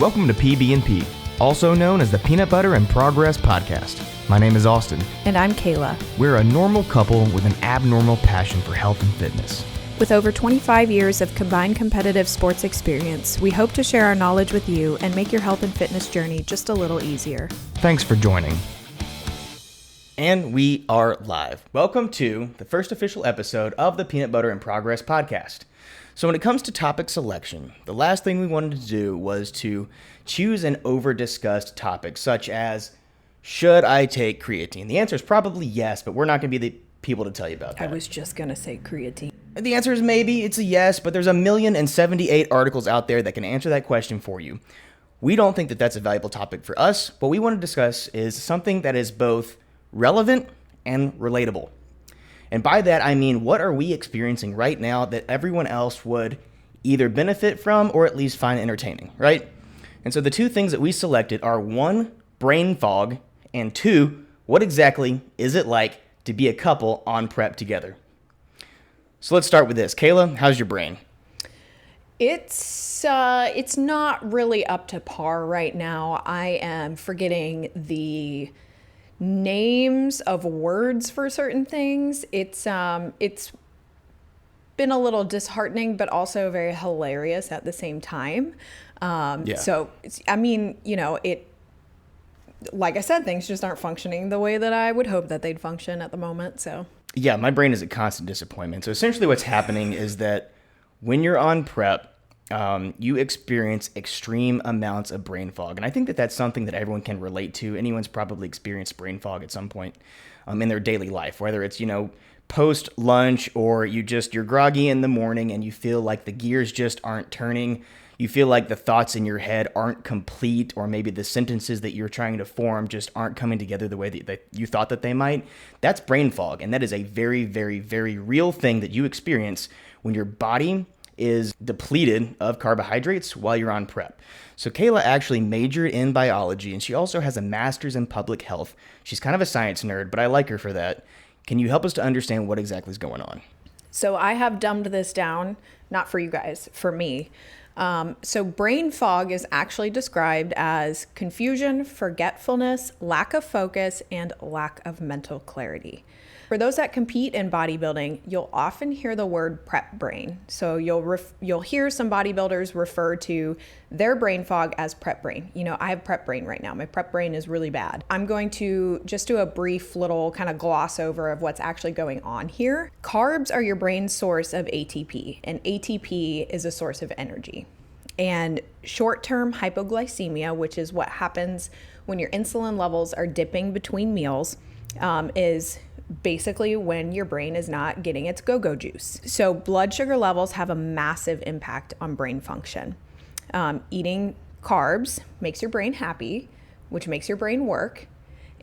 Welcome to PBNP, also known as the Peanut Butter and Progress Podcast. My name is Austin. And I'm Kayla. We're a normal couple with an abnormal passion for health and fitness. With over 25 years of combined competitive sports experience, we hope to share our knowledge with you and make your health and fitness journey just a little easier. Thanks for joining. And we are live. Welcome to the first official episode of the Peanut Butter and Progress Podcast. So when it comes to topic selection, the last thing we wanted to do was to choose an over-discussed topic, such as, should I take creatine? The answer is probably yes, but we're not going to be the people to tell you about that. I was just going to say creatine. The answer is maybe, it's a yes, but there's 1,078 articles out there that can answer that question for you. We don't think that that's a valuable topic for us. What we want to discuss is something that is both relevant and relatable. And by that, I mean, what are we experiencing right now that everyone else would either benefit from or at least find entertaining, right? And so the two things that we selected are 1, brain fog, and 2, what exactly is it like to be a couple on prep together? So let's start with this. Kayla, how's your brain? It's not really up to par right now. I am forgetting the names of words for certain things. It's been a little disheartening, but also very hilarious at the same time. So like I said, things just aren't functioning the way that I would hope that they'd function at the moment. So yeah, my brain is a constant disappointment. So essentially what's happening is that when you're on prep, you experience extreme amounts of brain fog. And I think that that's something that everyone can relate to. Anyone's probably experienced brain fog at some point in their daily life, whether it's, post lunch or you're groggy in the morning and you feel like the gears just aren't turning. You feel like the thoughts in your head aren't complete, or maybe the sentences that you're trying to form just aren't coming together the way that you thought that they might. That's brain fog. And that is a very, very, very real thing that you experience when your body is depleted of carbohydrates while you're on prep. So Kayla actually majored in biology, and she also has a master's in public health. She's kind of a science nerd, but I like her for that. Can you help us to understand what exactly is going on? So I have dumbed this down, not for you guys, for me. So brain fog is actually described as confusion, forgetfulness, lack of focus, and lack of mental clarity. For those that compete in bodybuilding, you'll often hear the word prep brain. So you'll hear some bodybuilders refer to their brain fog as prep brain. I have prep brain right now. My prep brain is really bad. I'm going to just do a brief little kind of gloss over of what's actually going on here. Carbs are your brain's source of ATP, and ATP is a source of energy. And short-term hypoglycemia, which is what happens when your insulin levels are dipping between meals, is basically when your brain is not getting its go-go juice. So blood sugar levels have a massive impact on brain function. Eating carbs makes your brain happy, which makes your brain work.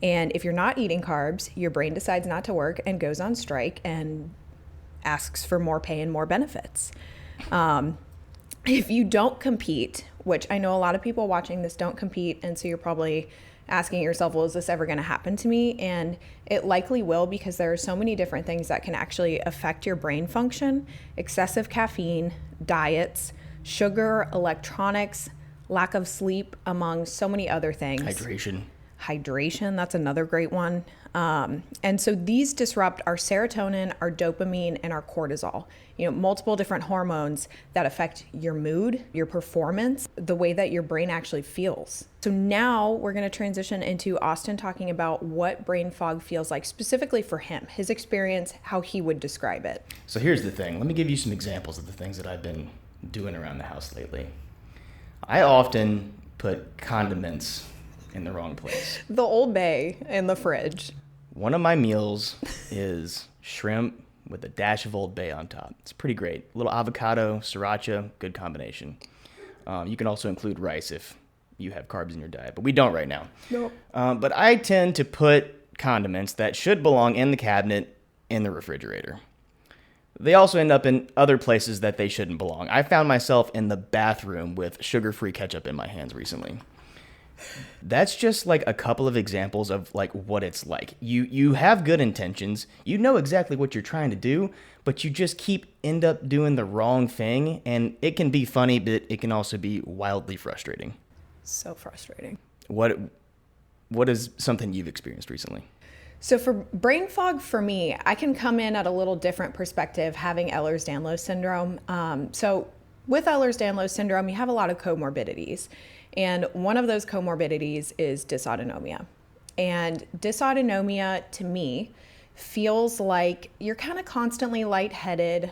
And if you're not eating carbs, your brain decides not to work and goes on strike and asks for more pay and more benefits. If you don't compete, which I know a lot of people watching this don't compete, and so you're probably asking yourself, well, is this ever going to happen to me? And it likely will, because there are so many different things that can actually affect your brain function: excessive caffeine, diets, sugar, electronics, lack of sleep, among so many other things. Hydration, that's another great one. And so these disrupt our serotonin, our dopamine, and our cortisol. Multiple different hormones that affect your mood, your performance, the way that your brain actually feels. So now we're going to transition into Austin talking about what brain fog feels like specifically for him, his experience, how he would describe it. So here's the thing. Let me give you some examples of the things that I've been doing around the house lately. I often put condiments in the wrong place. The Old Bay in the fridge. One of my meals is shrimp with a dash of Old Bay on top. It's pretty great. A little avocado, sriracha, good combination. You can also include rice if you have carbs in your diet, but we don't right now. Nope. But I tend to put condiments that should belong in the cabinet in the refrigerator. They also end up in other places that they shouldn't belong. I found myself in the bathroom with sugar-free ketchup in my hands recently. That's just like a couple of examples of like what it's like. You have good intentions. You know exactly what you're trying to do, but you just end up doing the wrong thing. And it can be funny, but it can also be wildly frustrating. So frustrating. What is something you've experienced recently? So for brain fog, for me, I can come in at a little different perspective having Ehlers-Danlos syndrome. So with Ehlers-Danlos syndrome, you have a lot of comorbidities. And one of those comorbidities is dysautonomia. And dysautonomia, to me, feels like you're kind of constantly lightheaded.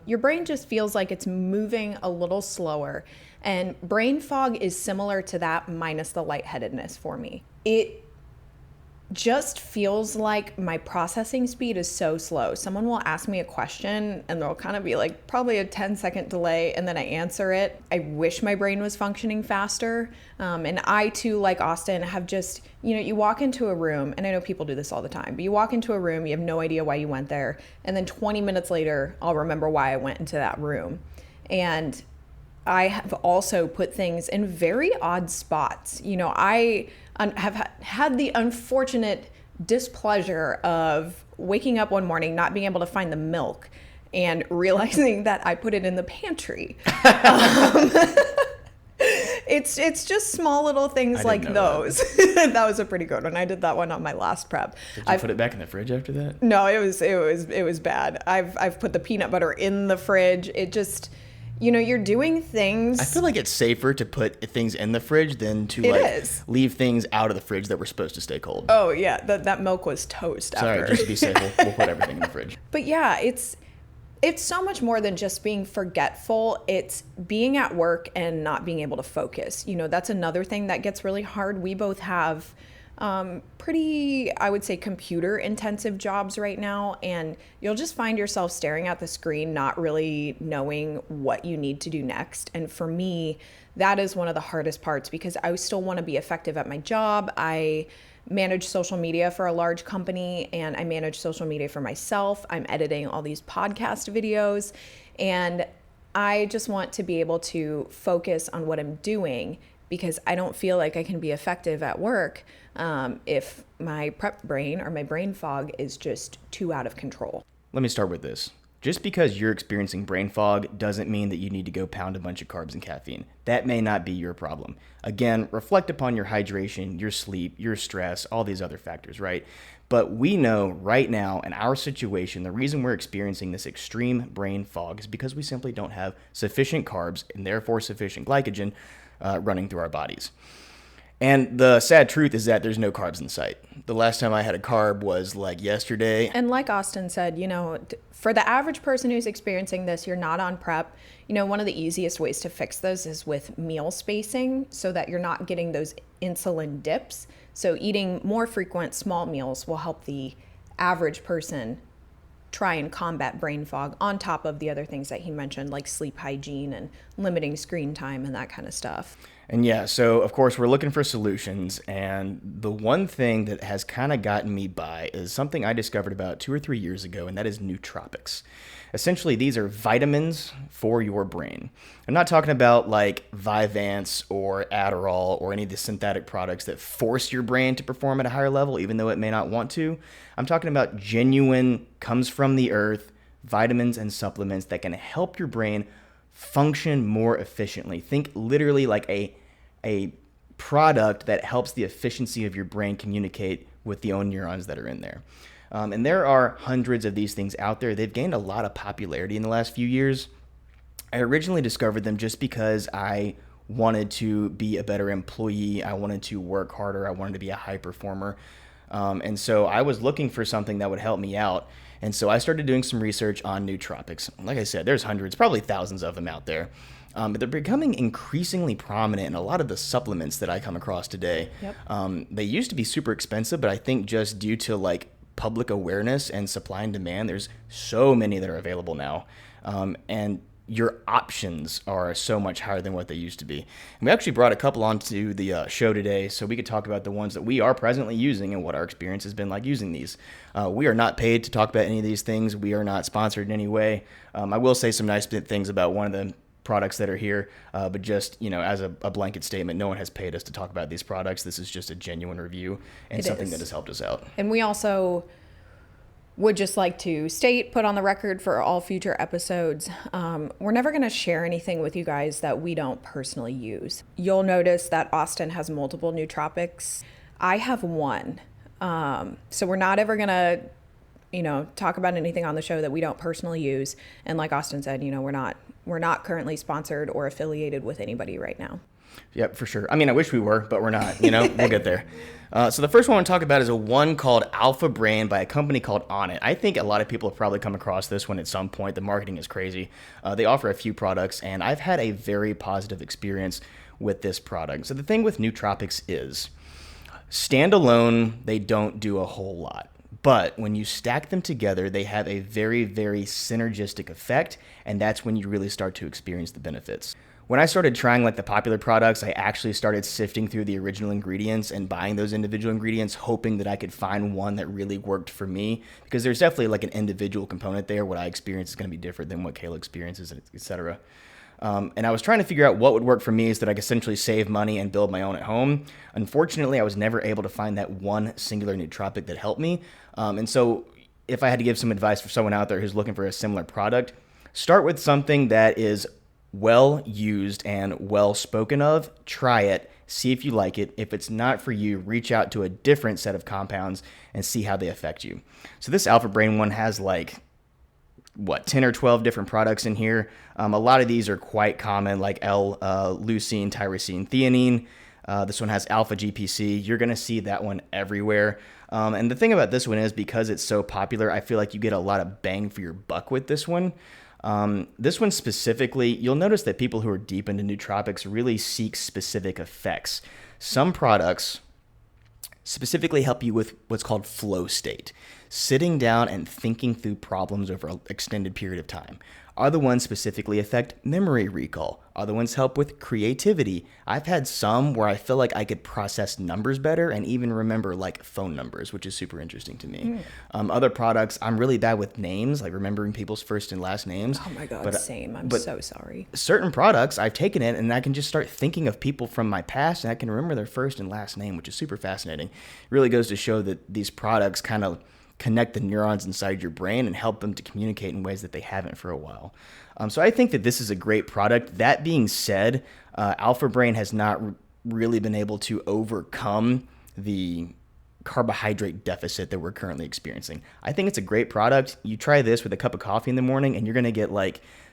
Your brain just feels like it's moving a little slower. And brain fog is similar to that minus the lightheadedness for me. It just feels like my processing speed is so slow. Someone will ask me a question and there'll kind of be like probably a 10-second delay, and then I answer it. I wish my brain was functioning faster. And I too, like Austin, have just, you walk into a room, and I know people do this all the time, but you walk into a room, you have no idea why you went there. And then 20 minutes later, I'll remember why I went into that room. And I have also put things in very odd spots. I have had the unfortunate displeasure of waking up one morning, not being able to find the milk and realizing that I put it in the pantry. It's just small little things like those. That was a pretty good one. I did that one on my last prep. Did you put it back in the fridge after that? No, it was bad. I've put the peanut butter in the fridge. It just, you're doing things. I feel like it's safer to put things in the fridge than to leave things out of the fridge that were supposed to stay cold. Oh yeah, that milk was toast after. Sorry, just to be safe, we'll put everything in the fridge. But yeah, it's so much more than just being forgetful. It's being at work and not being able to focus. That's another thing that gets really hard. We both have pretty, I would say, computer intensive jobs right now, and you'll just find yourself staring at the screen, not really knowing what you need to do next. And for me, that is one of the hardest parts, because I still want to be effective at my job. I manage social media for a large company, and I manage social media for myself. I'm editing all these podcast videos, and I just want to be able to focus on what I'm doing, because I don't feel like I can be effective at work if my prep brain or my brain fog is just too out of control. Let me start with this. Just because you're experiencing brain fog doesn't mean that you need to go pound a bunch of carbs and caffeine. That may not be your problem. Again, reflect upon your hydration, your sleep, your stress, all these other factors, right? But we know right now in our situation, the reason we're experiencing this extreme brain fog is because we simply don't have sufficient carbs and therefore sufficient glycogen running through our bodies. And the sad truth is that there's no carbs in sight. The last time I had a carb was like yesterday. And like Austin said, for the average person who's experiencing this, you're not on prep. One of the easiest ways to fix those is with meal spacing, so that you're not getting those insulin dips. So eating more frequent small meals will help the average person try and combat brain fog, on top of the other things that he mentioned, like sleep hygiene and limiting screen time and that kind of stuff. And yeah, so of course we're looking for solutions, and the one thing that has kind of gotten me by is something I discovered about 2 or 3 years ago, and that is nootropics. Essentially, these are vitamins for your brain. I'm not talking about like Vyvanse or Adderall or any of the synthetic products that force your brain to perform at a higher level, even though it may not want to. I'm talking about genuine, comes from the earth, vitamins and supplements that can help your brain function more efficiently. Think literally like a product that helps the efficiency of your brain communicate with the own neurons that are in there. And there are hundreds of these things out there. They've gained a lot of popularity in the last few years. I originally discovered them just because I wanted to be a better employee. I wanted to work harder. I wanted to be a high performer. And so I was looking for something that would help me out. And so I started doing some research on nootropics. Like I said, there's hundreds, probably thousands of them out there. But they're becoming increasingly prominent in a lot of the supplements that I come across today. Yep. They used to be super expensive, but I think just due to like public awareness and supply and demand, there's so many that are available now. And your options are so much higher than what they used to be. And we actually brought a couple onto the show today so we could talk about the ones that we are presently using and what our experience has been like using these. We are not paid to talk about any of these things. We are not sponsored in any way. I will say some nice things about one of the products that are here, but just, as a blanket statement, no one has paid us to talk about these products. This is just a genuine review and something that has helped us out. And would just like to state, put on the record for all future episodes, we're never going to share anything with you guys that we don't personally use. You'll notice that Austin has multiple nootropics. I have one. So we're not ever going to, talk about anything on the show that we don't personally use. And like Austin said, we're not currently sponsored or affiliated with anybody right now. Yep, for sure. I mean, I wish we were, but we're not, we'll get there. So the first one I want to talk about is a one called Alpha Brain by a company called Onnit. I think a lot of people have probably come across this one at some point. The marketing is crazy. They offer a few products, and I've had a very positive experience with this product. So the thing with nootropics is, standalone, they don't do a whole lot. But when you stack them together, they have a very, very synergistic effect, and that's when you really start to experience the benefits. When I started trying like the popular products, I actually started sifting through the original ingredients and buying those individual ingredients, hoping that I could find one that really worked for me, because there's definitely like an individual component there. What I experience is going to be different than what Kayla experiences, etc. And I was trying to figure out what would work for me so that I could essentially save money and build my own at home. Unfortunately, I was never able to find that one singular nootropic that helped me. And so if I had to give some advice for someone out there who's looking for a similar product, start with something that is well used and well spoken of. Try it, see if you like it. If it's not for you, reach out to a different set of compounds and see how they affect you. So this Alpha Brain one has 10 or 12 different products in here. A lot of these are quite common, like L-leucine, tyrosine, theanine. This one has alpha GPC. You're going to see that one everywhere. And the thing about this one is, because it's so popular, I feel like you get a lot of bang for your buck with this one. This one specifically, you'll notice that people who are deep into nootropics really seek specific effects. Some products specifically help you with what's called flow state. Sitting down and thinking through problems over an extended period of time. Other ones specifically affect memory recall. Other ones help with creativity. I've had some where I feel like I could process numbers better and even remember like phone numbers, which is super interesting to me. Other products, I'm really bad with names, like remembering people's first and last names. Oh my God, same. I'm so sorry. Certain products, I've taken it and I can just start thinking of people from my past and I can remember their first and last name, which is super fascinating. It really goes to show that these products kind of connect the neurons inside your brain and help them to communicate in ways that they haven't for a while. So I think that this is a great product. That being said, Alpha Brain has not really been able to overcome the carbohydrate deficit that we're currently experiencing. I think it's a great product. You try this with a cup of coffee in the morning and you're going to get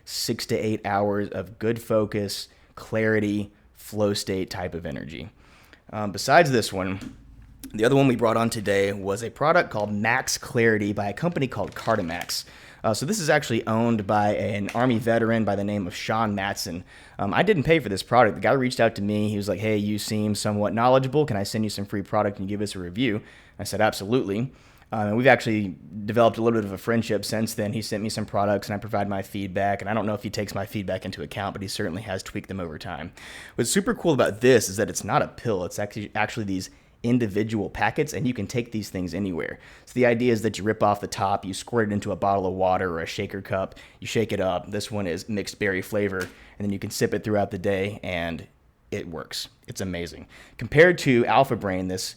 6 to 8 hours of good focus, clarity, flow state type of energy. Besides this one, the other one we brought on today was a product called Max Clarity by a company called Cardimax. So this is actually owned by an Army veteran by the name of Sean Matson. I didn't pay for this product. The guy reached out to me. He was like, hey, you seem somewhat knowledgeable. Can I send you some free product and give us a review? I said, absolutely. And we've actually developed a little bit of a friendship since then. He sent me some products and I provide my feedback. And I don't know if he takes my feedback into account, but he certainly has tweaked them over time. What's super cool about this is that it's not a pill. It's actually these individual packets, and you can take these things anywhere. So the idea is that you rip off the top, you squirt it into a bottle of water or a shaker cup, you shake it up. This one is mixed berry flavor, and then you can sip it throughout the day, and it works. It's amazing. Compared to Alpha Brain, this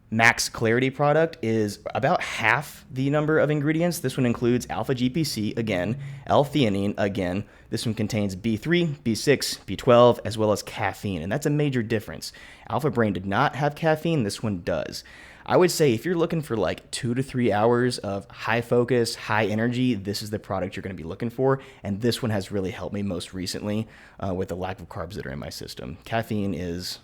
Max Clarity product is about half the number of ingredients. This one includes alpha GPC again, L-theanine again. This one contains B3, B6, B12, as well as caffeine, and that's a major difference. Alpha Brain did not have caffeine. This one does. I would say if you're looking for 2 to 3 hours of high focus, high energy, this is the product you're going to be looking for, and this one has really helped me most recently with the lack of carbs that are in my system. Caffeine is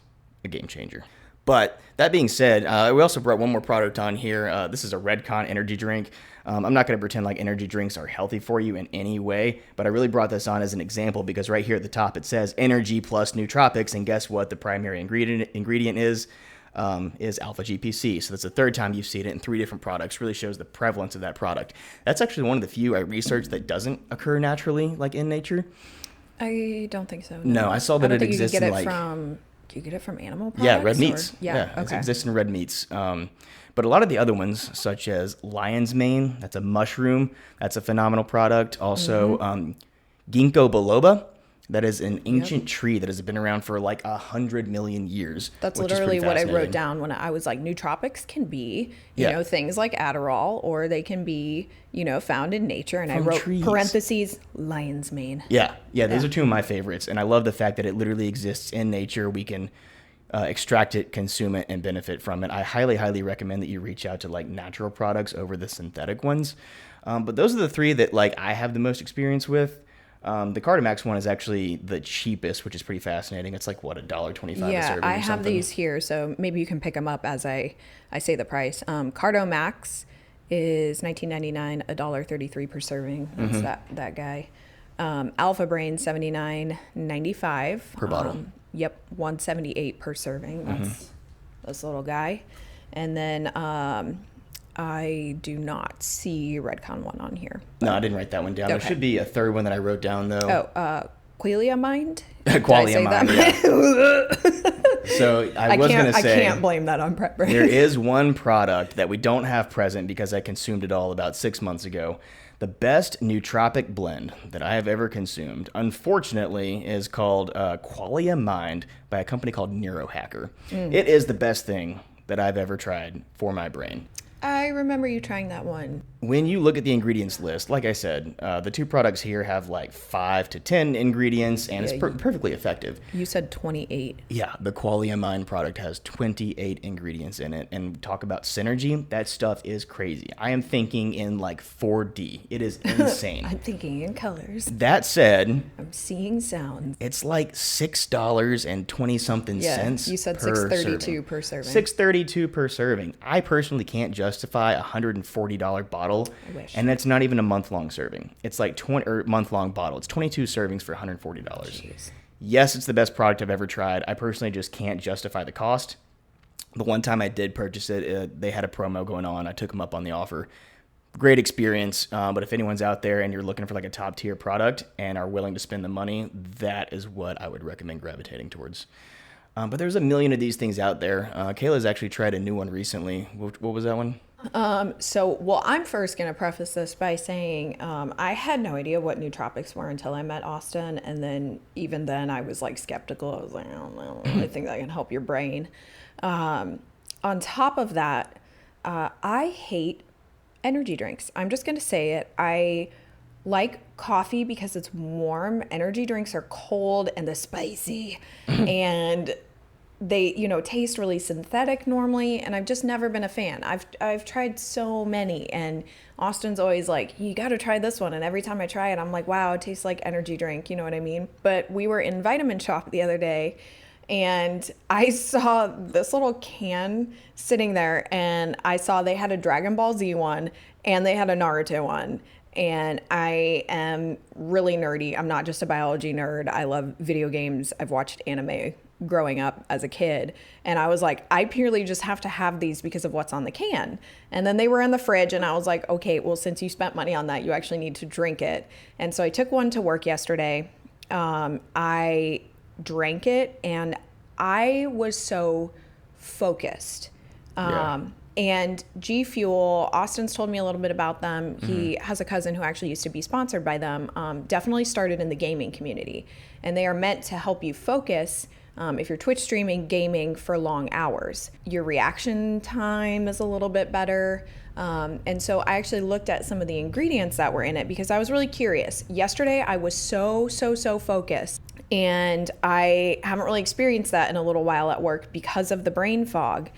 a game changer. But that being said, we also brought one more product on here. This is a Redcon energy drink. I'm not going to pretend like energy drinks are healthy for you in any way, but I really brought this on as an example because right here at the top it says energy plus nootropics, and guess what? The primary ingredient is alpha GPC. So that's the third time you've seen it in 3 different products. Really shows the prevalence of that product. That's actually one of the few I researched that doesn't occur naturally, like in nature. I don't think so. No, I saw that it exists in Do you get it from animal products? Yeah, red meats. Yeah, okay. It exists in red meats. But a lot of the other ones, such as lion's mane, that's a mushroom. That's a phenomenal product. Also, ginkgo biloba. That is an ancient tree that has been around for like 100 million years. That's which is pretty literally what I wrote fascinating. down when I was like, nootropics can be, you Yeah. know, things like Adderall, or they can be, you know, found in nature. And I From wrote trees. parentheses, lion's mane. Yeah, those are two of my favorites, and I love the fact that it literally exists in nature. We can extract it, consume it, and benefit from it. I highly, highly recommend that you reach out to like natural products over the synthetic ones. But those are the three that like I have the most experience with. The Cardimax one is actually the cheapest, which is pretty fascinating. It's like what, $1.25 a Yeah, serving I or have something. these here, so maybe you can pick them up as I say the price. Cardomax is $19.99, $1.33 per serving. That's that guy. Alpha Brain $79.95 Per bottle. Yep, $178 per serving. That's this little guy. And then I do not see Redcon one on here. No, I didn't write that one down. There Okay. should be a third one that I wrote down though. Qualia Mind? Did I Qualia say Mind, that? yeah. So I was going to say, I can't blame that on prep brain. there is one product that we don't have present because I consumed it all about 6 months ago. The best nootropic blend that I have ever consumed, unfortunately, is called Qualia Mind by a company called Neurohacker. It is the best thing that I've ever tried for my brain. I remember you trying that one. When you look at the ingredients list, like I said, the two products here have like 5 to 10 ingredients, and it's perfectly effective. You said 28. Yeah, the Qualia Mind product has 28 ingredients in it. And talk about synergy, that stuff is crazy. I am thinking in like 4D. It is insane. I'm thinking in colors. That said, I'm seeing sounds. it's like $6.20 something Yeah, cents. you said per $6.32 serving. per serving. $6.32 per serving. I personally can't justify a $140 bottle. I wish. And that's not even a month-long serving. It's like 20 or month-long bottle. It's 22 servings for $140. Jeez. Yes, it's the best product I've ever tried. I personally just can't justify the cost. The one time I did purchase it, they had a promo going on. I took them up on the offer. Great experience. But if anyone's out there and you're looking for like a top-tier product and are willing to spend the money, that is what I would recommend gravitating towards. But there's a million of these things out there. Kayla's actually tried a new one recently. What was that one? I'm first going to preface this by saying I had no idea what nootropics were until I met Austin. And then even then I was like skeptical. I was like, I don't know. I think that can help your brain. On top of that, I hate energy drinks. I'm just going to say it. I like coffee because it's warm. Energy drinks are cold and the spicy and they, you know, taste really synthetic normally, and I've just never been a fan. I've tried so many, and Austin's always like, you got to try this one, and every time I try it, I'm like, wow, it tastes like energy drink, you know what I mean? But we were in Vitamin Shop the other day, and I saw this little can sitting there, and I saw they had a Dragon Ball Z one, and they had a Naruto one. And I am really nerdy. I'm not just a biology nerd. I love video games. I've watched anime growing up as a kid. And I was like, I purely just have to have these because of what's on the can. And then they were in the fridge and I was like, okay, well, since you spent money on that, you actually need to drink it. And so I took one to work yesterday. I drank it and I was so focused. And G Fuel, Austin's told me a little bit about them. He has a cousin who actually used to be sponsored by them. Definitely started in the gaming community. And they are meant to help you focus if you're Twitch streaming gaming for long hours. Your reaction time is a little bit better. And so I actually looked at some of the ingredients that were in it because I was really curious. Yesterday, I was so focused. And I haven't really experienced that in a little while at work because of the brain fog.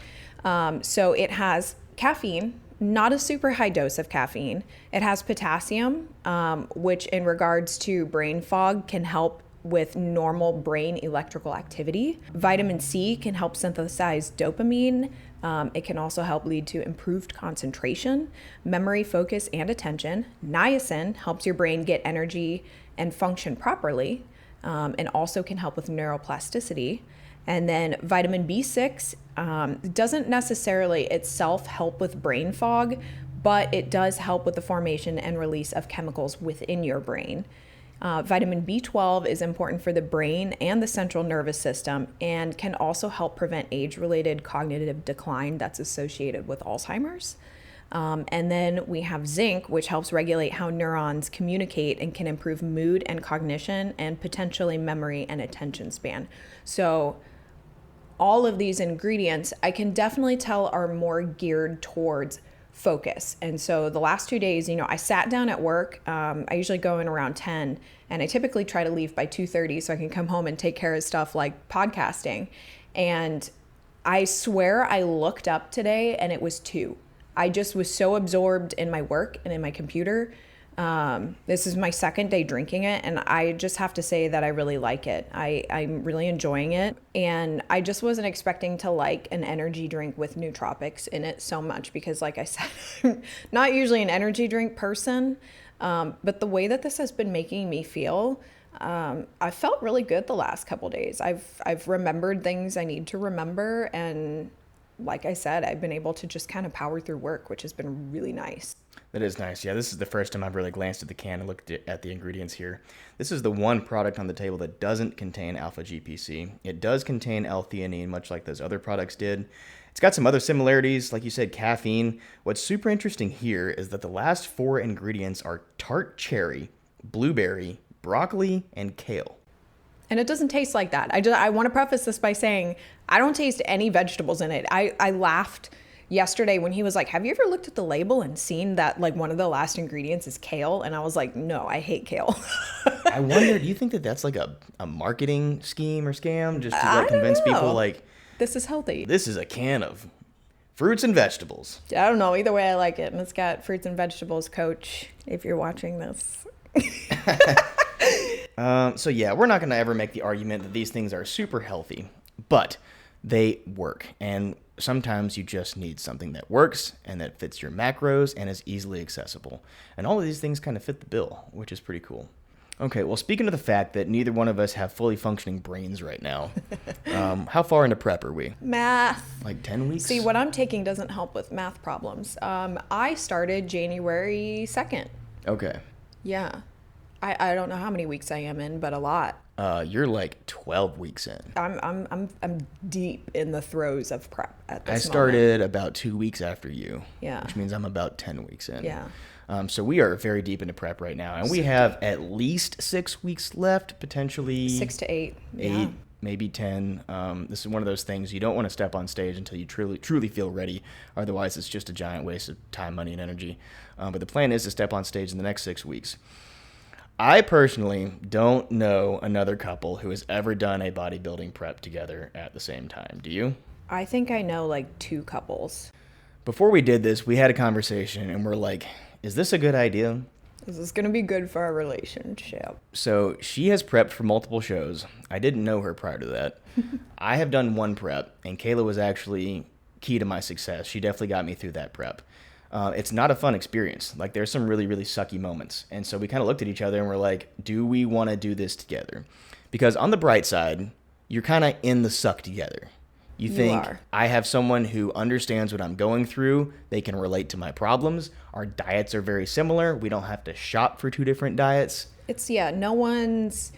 So it has caffeine, not a super high dose of caffeine. It has potassium, which in regards to brain fog can help with normal brain electrical activity. Vitamin C can help synthesize dopamine. It can also help lead to improved concentration, memory, focus, and attention. Niacin helps your brain get energy and function properly, and also can help with neuroplasticity. And then vitamin B6 doesn't necessarily itself help with brain fog, but it does help with the formation and release of chemicals within your brain. Vitamin B12 is important for the brain and the central nervous system and can also help prevent age-related cognitive decline that's associated with Alzheimer's. And then we have zinc, which helps regulate how neurons communicate and can improve mood and cognition and potentially memory and attention span. So all of these ingredients, I can definitely tell, are more geared towards focus. And so the last 2 days, I sat down at work. I usually go in around 10, and I typically try to leave by 2:30 so I can come home and take care of stuff like podcasting. And I swear I looked up today and it was 2. I just was so absorbed in my work and in my computer. This is my second day drinking it, and I just have to say that I really like it. I'm really enjoying it, and I just wasn't expecting to like an energy drink with nootropics in it so much because, like I said, I'm not usually an energy drink person, but the way that this has been making me feel, I felt really good the last couple days. I've remembered things I need to remember, and like I said, I've been able to just kind of power through work, which has been really nice. That is nice. Yeah, this is the first time I've really glanced at the can and looked at the ingredients here. This is the one product on the table that doesn't contain alpha GPC. It does contain L-theanine, much like those other products did. It's got some other similarities, like you said, caffeine. What's super interesting here is that the last 4 ingredients are tart cherry, blueberry, broccoli, and kale. And it doesn't taste like that. I want to preface this by saying I don't taste any vegetables in it. I laughed yesterday when he was like, have you ever looked at the label and seen that like one of the last ingredients is kale? And I was like, no, I hate kale. I wonder, do you think that that's like a marketing scheme or scam just to like convince people like this is healthy? This is a can of fruits and vegetables. I don't know. Either way, I like it. And it's got fruits and vegetables, Coach, if you're watching this. So yeah, we're not going to ever make the argument that these things are super healthy, but they work. And sometimes you just need something that works and that fits your macros and is easily accessible. And all of these things kind of fit the bill, which is pretty cool. Okay, well, speaking of the fact that neither one of us have fully functioning brains right now, how far into prep are we? Math. Like 10 weeks? See, what I'm taking doesn't help with math problems. I started January 2nd. Okay. Yeah. I don't know how many weeks I am in, but a lot. You're like 12 weeks in. I'm deep in the throes of prep at this moment. I started about 2 weeks after you. Yeah. Which means I'm about 10 weeks in. Yeah. So we are very deep into prep right now, and we have at least 6 weeks left, potentially 6 to 8. 8, Yeah. maybe 10. This is one of those things you don't want to step on stage until you truly feel ready. Otherwise, it's just a giant waste of time, money, and energy. But the plan is to step on stage in the next 6 weeks. I personally don't know another couple who has ever done a bodybuilding prep together at the same time. Do you? I think I know like 2 couples. Before we did this, we had a conversation and we're like, is this a good idea? Is this going to be good for our relationship? So she has prepped for multiple shows. I didn't know her prior to that. I have done one prep, and Kayla was actually key to my success. She definitely got me through that prep. It's not a fun experience. Like, there's some really, really sucky moments. And so we kind of looked at each other and we're like, do we want to do this together? Because on the bright side, you're kind of in the suck together. You think, I have someone who understands what I'm going through. They can relate to my problems. Our diets are very similar. We don't have to shop for 2 different diets. No one's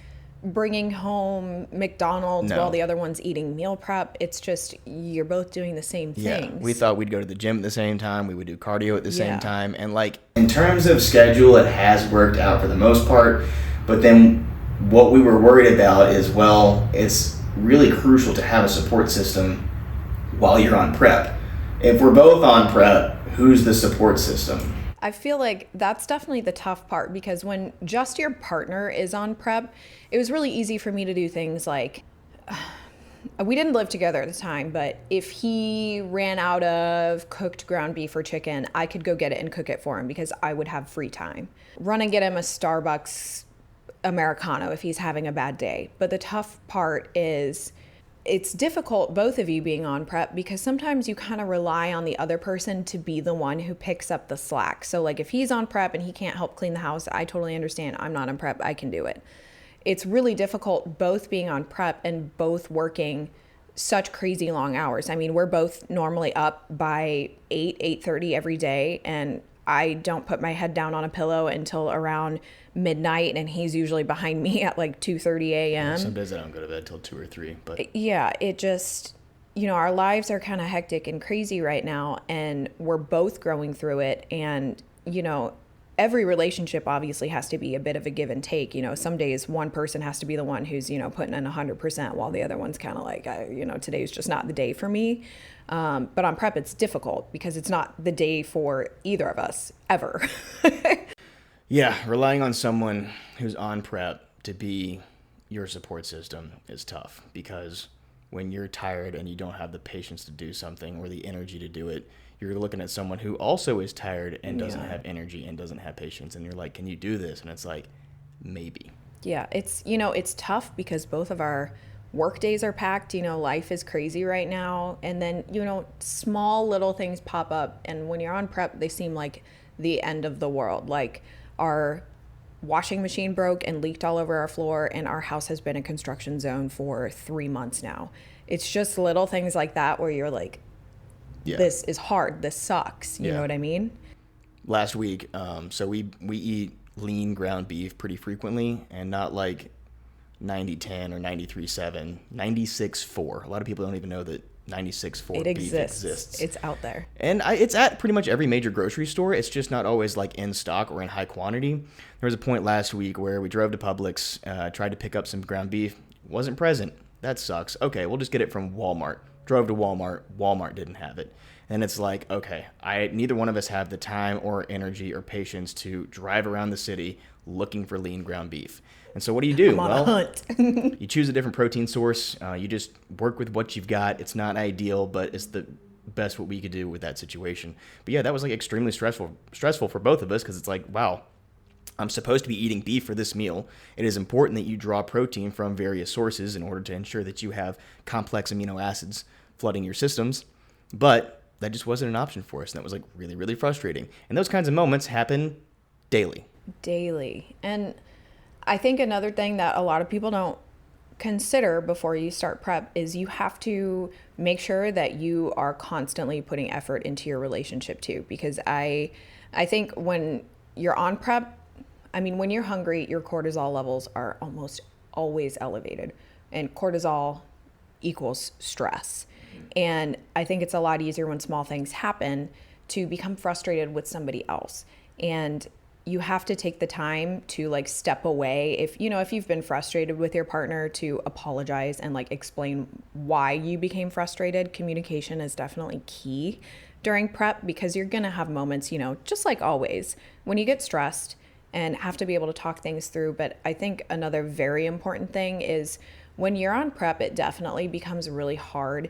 bringing home McDonald's while the other one's eating meal prep. It's just you're both doing the same things. Yeah, we thought we'd go to the gym at the same time. We would do cardio at the same time. And like, in terms of schedule, it has worked out for the most part. But then what we were worried about is, well, it's really crucial to have a support system while you're on prep. If we're both on prep, who's the support system? I feel like that's definitely the tough part, because when just your partner is on prep, it was really easy for me to do things like, we didn't live together at the time, but if he ran out of cooked ground beef or chicken, I could go get it and cook it for him because I would have free time. Run and get him a Starbucks Americano if he's having a bad day. But the tough part is it's difficult, both of you being on prep, because sometimes you kind of rely on the other person to be the one who picks up the slack. So like if he's on prep and he can't help clean the house, I totally understand. I'm not on prep. I can do it. It's really difficult both being on prep and both working such crazy long hours. I mean, we're both normally up by 8:30 every day, and I don't put my head down on a pillow until around midnight, and he's usually behind me at like 2:30 a.m. Some days I don't go to bed till 2 or 3, but yeah, it just, our lives are kind of hectic and crazy right now, and we're both growing through it. And, every relationship obviously has to be a bit of a give and take. Some days one person has to be the one who's, putting in 100% while the other one's kind of like, today's just not the day for me. But on prep, it's difficult because it's not the day for either of us ever. Yeah, relying on someone who's on prep to be your support system is tough, because when you're tired and you don't have the patience to do something or the energy to do it, you're looking at someone who also is tired and doesn't have energy and doesn't have patience. And you're like, can you do this? And it's like, maybe. Yeah, it's tough because both of our work days are packed. Life is crazy right now. And then, small little things pop up. And when you're on prep, they seem like the end of the world. Like our washing machine broke and leaked all over our floor, and our house has been a construction zone for 3 months now. It's just little things like that where you're like, this is hard. This sucks. You know what I mean? Last week, so we eat lean ground beef pretty frequently, and not like 90-10 or 93-7, 96-4. A lot of people don't even know that 96-4 beef exists. It's out there. And it's at pretty much every major grocery store. It's just not always like in stock or in high quantity. There was a point last week where we drove to Publix, tried to pick up some ground beef. Wasn't present. That sucks. Okay, we'll just get it from Walmart. Drove to Walmart. Walmart didn't have it. And it's like, okay, neither one of us have the time or energy or patience to drive around the city looking for lean ground beef. And so what do you do? I'm on a hunt. You choose a different protein source. You just work with what you've got. It's not ideal, but it's the best what we could do with that situation. But yeah, that was like extremely stressful for both of us, because it's like, wow, I'm supposed to be eating beef for this meal. It is important that you draw protein from various sources in order to ensure that you have complex amino acids flooding your systems. But that just wasn't an option for us. And that was like really, really frustrating. And those kinds of moments happen daily. And I think another thing that a lot of people don't consider before you start prep is you have to make sure that you are constantly putting effort into your relationship too. Because I think when you're on prep, when you're hungry, your cortisol levels are almost always elevated, and cortisol equals stress. And I think it's a lot easier when small things happen to become frustrated with somebody else. And you have to take the time to like step away. If you've been frustrated with your partner, to apologize and like explain why you became frustrated. Communication is definitely key during prep, because you're going to have moments, just like always, when you get stressed and have to be able to talk things through. But I think another very important thing is when you're on prep, it definitely becomes really hard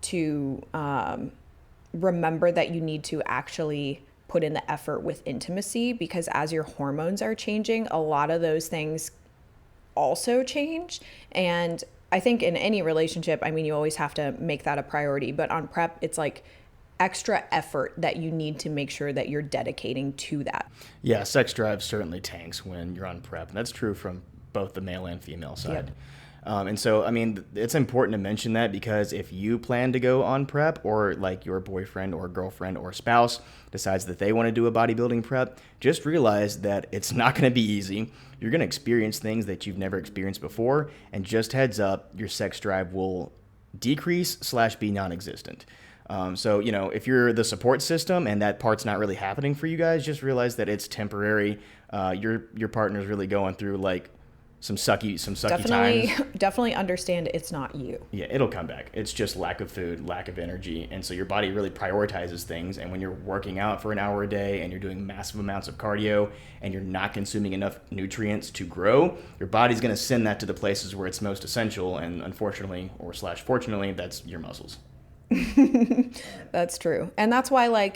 to remember that you need to actually put in the effort with intimacy, because as your hormones are changing, a lot of those things also change. And I think in any relationship, you always have to make that a priority, but on prep, it's like extra effort that you need to make sure that you're dedicating to that. Yeah, sex drive certainly tanks when you're on prep, and that's true from both the male and female side. Yep. And so, it's important to mention that, because if you plan to go on prep, or like your boyfriend or girlfriend or spouse decides that they want to do a bodybuilding prep, just realize that it's not going to be easy. You're going to experience things that you've never experienced before. And just heads up, your sex drive will decrease / be non-existent. So, if you're the support system and that part's not really happening for you guys, just realize that it's temporary. Your partner's really going through like some sucky times. Definitely understand it's not you. Yeah, it'll come back. It's just lack of food, lack of energy. And so your body really prioritizes things. And when you're working out for an hour a day and you're doing massive amounts of cardio and you're not consuming enough nutrients to grow, your body's going to send that to the places where it's most essential. And unfortunately, or / fortunately, that's your muscles. That's true. And that's why,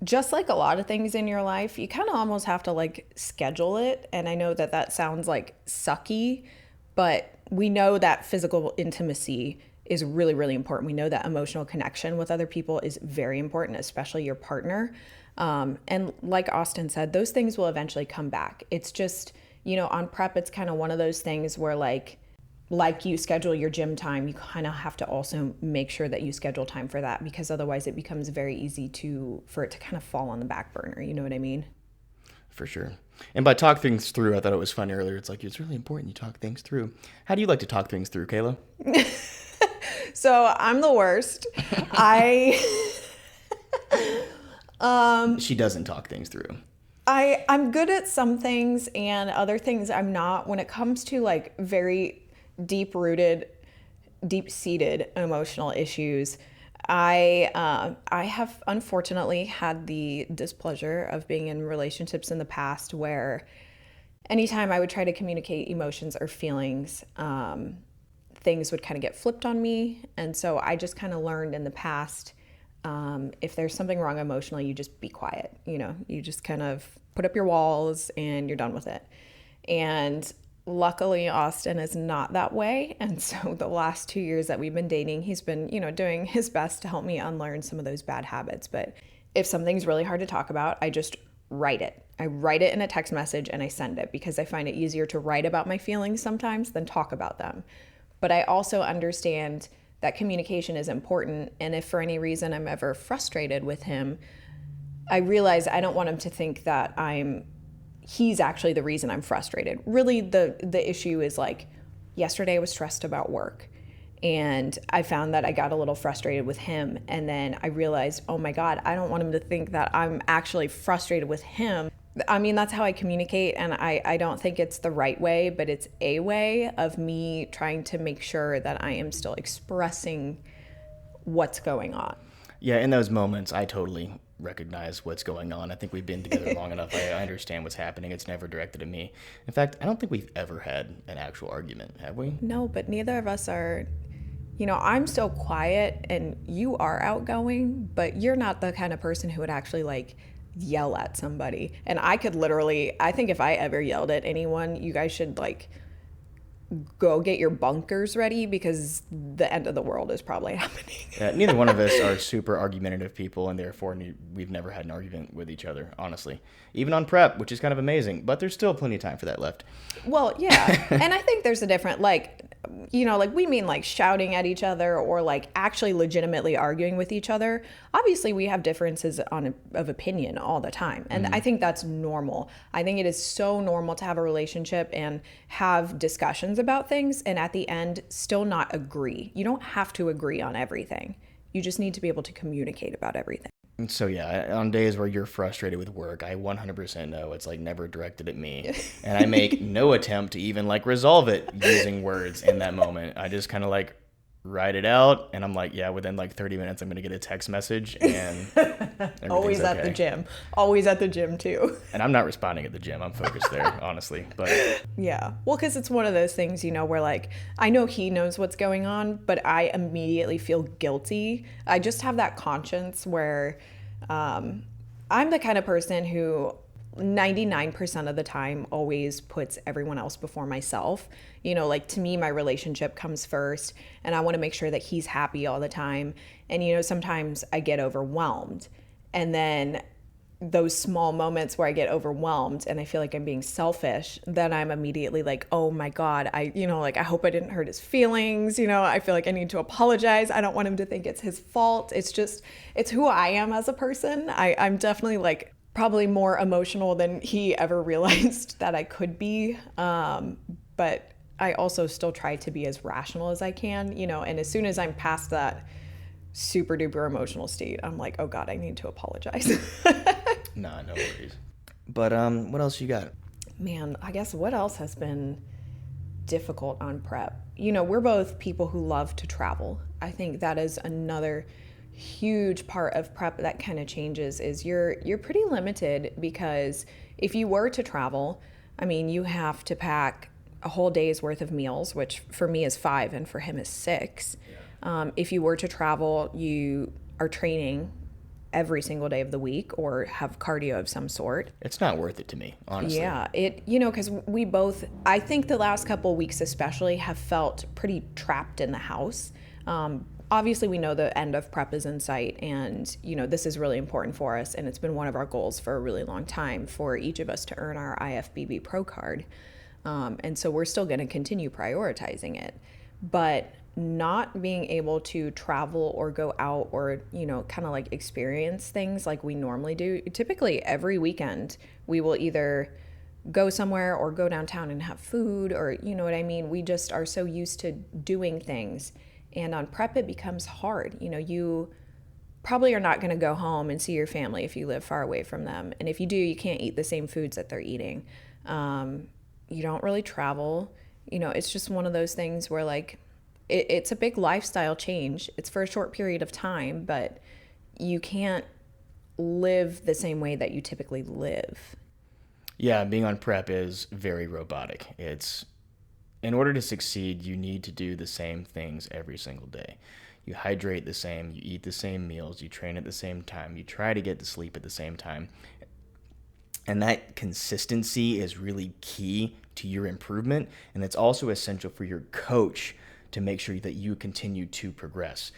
just like a lot of things in your life, you kind of almost have to schedule it. And I know that sounds sucky, but we know that physical intimacy is really, really important. We know that emotional connection with other people is very important, especially your partner. And like Austin said, those things will eventually come back. It's just, on prep, it's kind of one of those things where like you schedule your gym time, you kind of have to also make sure that you schedule time for that, because otherwise it becomes very easy for it to kind of fall on the back burner. You know what I mean? For sure. And by talk things through, I thought it was fun earlier. It's really important you talk things through. How do you like to talk things through, Kayla? So I'm the worst. She doesn't talk things through. I'm good at some things and other things I'm not. When it comes to like very deep-rooted, deep-seated emotional issues, I have unfortunately had the displeasure of being in relationships in the past where anytime I would try to communicate emotions or feelings, things would kind of get flipped on me. And so I just kind of learned in the past, if there's something wrong emotionally, you just be quiet. You just kind of put up your walls and you're done with it. And luckily, Austin is not that way. And so the last 2 years that we've been dating, he's been, doing his best to help me unlearn some of those bad habits. But if something's really hard to talk about, I just write it. I write it in a text message and I send it because I find it easier to write about my feelings sometimes than talk about them. But I also understand that communication is important. And if for any reason I'm ever frustrated with him, I realize I don't want him to think that he's actually the reason I'm frustrated. Really, the issue is like, yesterday I was stressed about work and I found that I got a little frustrated with him. And then I realized, oh my God, I don't want him to think that I'm actually frustrated with him. I mean, that's how I communicate, and I don't think it's the right way, but it's a way of me trying to make sure that I am still expressing what's going on. Yeah, in those moments, I totally recognize what's going on. I think we've been together long enough. I understand what's happening. It's never directed at me. In fact, I don't think we've ever had an actual argument, have we? No, but neither of us are. I'm so quiet and you are outgoing, but you're not the kind of person who would actually like yell at somebody. And I think if I ever yelled at anyone, you guys should like go get your bunkers ready because the end of the world is probably happening. Yeah, neither one of us are super argumentative people, and therefore we've never had an argument with each other, honestly. Even on prep, which is kind of amazing, but there's still plenty of time for that left. Well, yeah. And I think there's a different, we mean like shouting at each other or like actually legitimately arguing with each other. Obviously, we have differences of opinion all the time. And I think that's normal. I think it is so normal to have a relationship and have discussions about things and at the end still not agree. You don't have to agree on everything. You just need to be able to communicate about everything. So yeah, on days where you're frustrated with work, I 100% know it's like never directed at me. And I make no attempt to even like resolve it using words in that moment. I just kind of like write it out and I'm like, yeah, within like 30 minutes, I'm going to get a text message and always at the gym. Always at the gym too. And I'm not responding at the gym. I'm focused there, honestly. But yeah. Well, because it's one of those things, where like, I know he knows what's going on, but I immediately feel guilty. I just have that conscience where I'm the kind of person who 99% of the time always puts everyone else before myself. To me, my relationship comes first and I want to make sure that he's happy all the time. And, sometimes I get overwhelmed. And then those small moments where I get overwhelmed and I feel like I'm being selfish, then I'm immediately like, oh my God, I hope I didn't hurt his feelings. I feel like I need to apologize. I don't want him to think it's his fault. It's who I am as a person. I'm definitely like probably more emotional than he ever realized that I could be. But I also still try to be as rational as I can, and as soon as I'm past that super duper emotional state, I'm like, oh God, I need to apologize. Nah, no worries. But what else you got? Man, I guess what else has been difficult on prep? We're both people who love to travel. I think that is another huge part of prep that kind of changes is you're pretty limited because if you were to travel, I mean, you have to pack a whole day's worth of meals, which for me is 5 and for him is 6. Yeah. If you were to travel, you are training every single day of the week or have cardio of some sort. It's not worth it to me, honestly. Yeah, because we both, I think the last couple of weeks especially, have felt pretty trapped in the house. Obviously, we know the end of prep is in sight, and this is really important for us, and it's been one of our goals for a really long time for each of us to earn our IFBB Pro card. And so we're still going to continue prioritizing it, but not being able to travel or go out or, kind of like experience things like we normally do. Typically every weekend we will either go somewhere or go downtown and have food or, you know what I mean? We just are so used to doing things. And on prep, it becomes hard. You probably are not going to go home and see your family if you live far away from them. And if you do, you can't eat the same foods that they're eating. You don't really travel. It's just one of those things where like it's a big lifestyle change. It's for a short period of time, but you can't live the same way that you typically live. Yeah, being on prep is very robotic. In order to succeed, you need to do the same things every single day. You hydrate the same, you eat the same meals, you train at the same time, you try to get to sleep at the same time. And that consistency is really key to your improvement, and it's also essential for your coach to make sure that you continue to progress.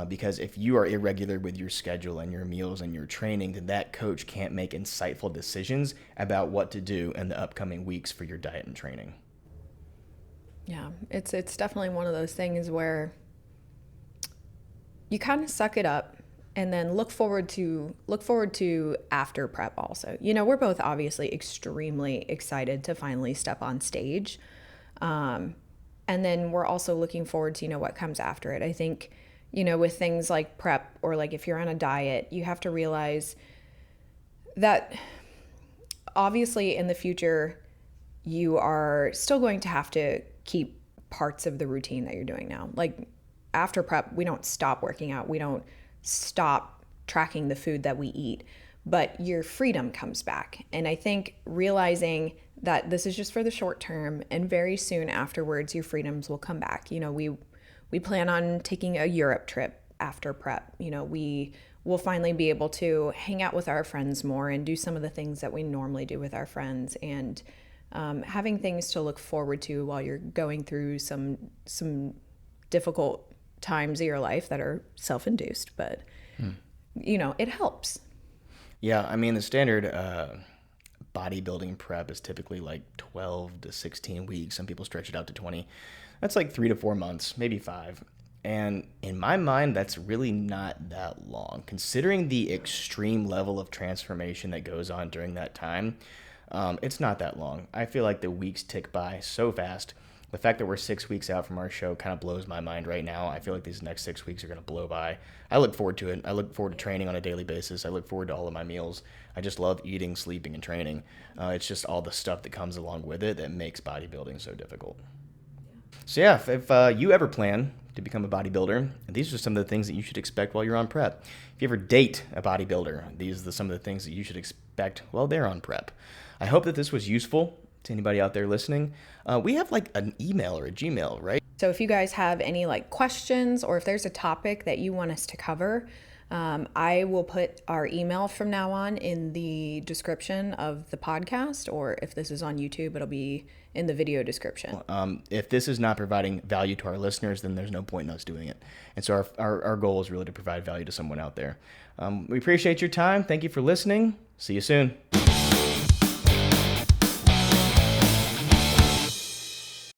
Because if you are irregular with your schedule and your meals and your training, then that coach can't make insightful decisions about what to do in the upcoming weeks for your diet and training. Yeah, it's definitely one of those things where you kind of suck it up and then look forward to after prep also. We're both obviously extremely excited to finally step on stage. And then we're also looking forward to, what comes after it. I think, with things like prep or like if you're on a diet, you have to realize that obviously in the future, you are still going to have to keep parts of the routine that you're doing now. Like after prep, we don't stop working out. We don't stop tracking the food that we eat, but your freedom comes back. And I think realizing that this is just for the short term and very soon afterwards, your freedoms will come back. We plan on taking a Europe trip after prep. We will finally be able to hang out with our friends more and do some of the things that we normally do with our friends, and having things to look forward to while you're going through some difficult times of your life that are self-induced, but it helps. Yeah, I mean the standard bodybuilding prep is typically like 12 to 16 weeks. Some people stretch it out to 20. That's like 3 to 4 months, maybe 5. And in my mind, that's really not that long. Considering the extreme level of transformation that goes on during that time, it's not that long. I feel like the weeks tick by so fast. The fact that we're 6 weeks out from our show kind of blows my mind right now. I feel like these next 6 weeks are going to blow by. I look forward to it. I look forward to training on a daily basis. I look forward to all of my meals. I just love eating, sleeping, and training. It's just all the stuff that comes along with it that makes bodybuilding so difficult. So yeah, if you ever plan to become a bodybuilder, these are some of the things that you should expect while you're on prep. If you ever date a bodybuilder, these are some of the things that you should expect while they're on prep. I hope that this was useful to anybody out there listening. We have like an email or a Gmail, right? So if you guys have any like questions, or if there's a topic that you want us to cover, I will put our email from now on in the description of the podcast, or if this is on YouTube, it'll be in the video description. If this is not providing value to our listeners, then there's no point in us doing it. And so our goal is really to provide value to someone out there. We appreciate your time. Thank you for listening. See you soon.